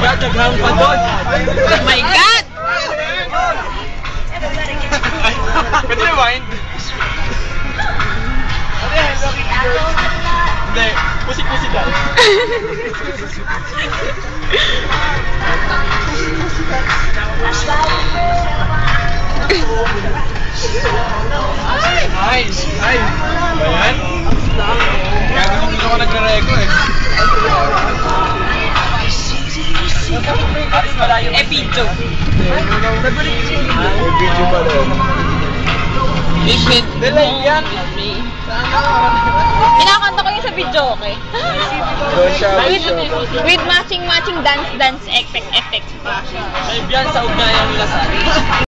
God, naghang pa doon. Oh my God! Pwede rewind? Hindi, pusik-pusik lang. Nice! Ay! Ba yan? Kaya hindi ako nagre-reko eh. Video. Video pa rin. Delay yan! Kinakanta ko yung sa video, okay? With matching dance effect pa. May biyan sa ugnayan nila sa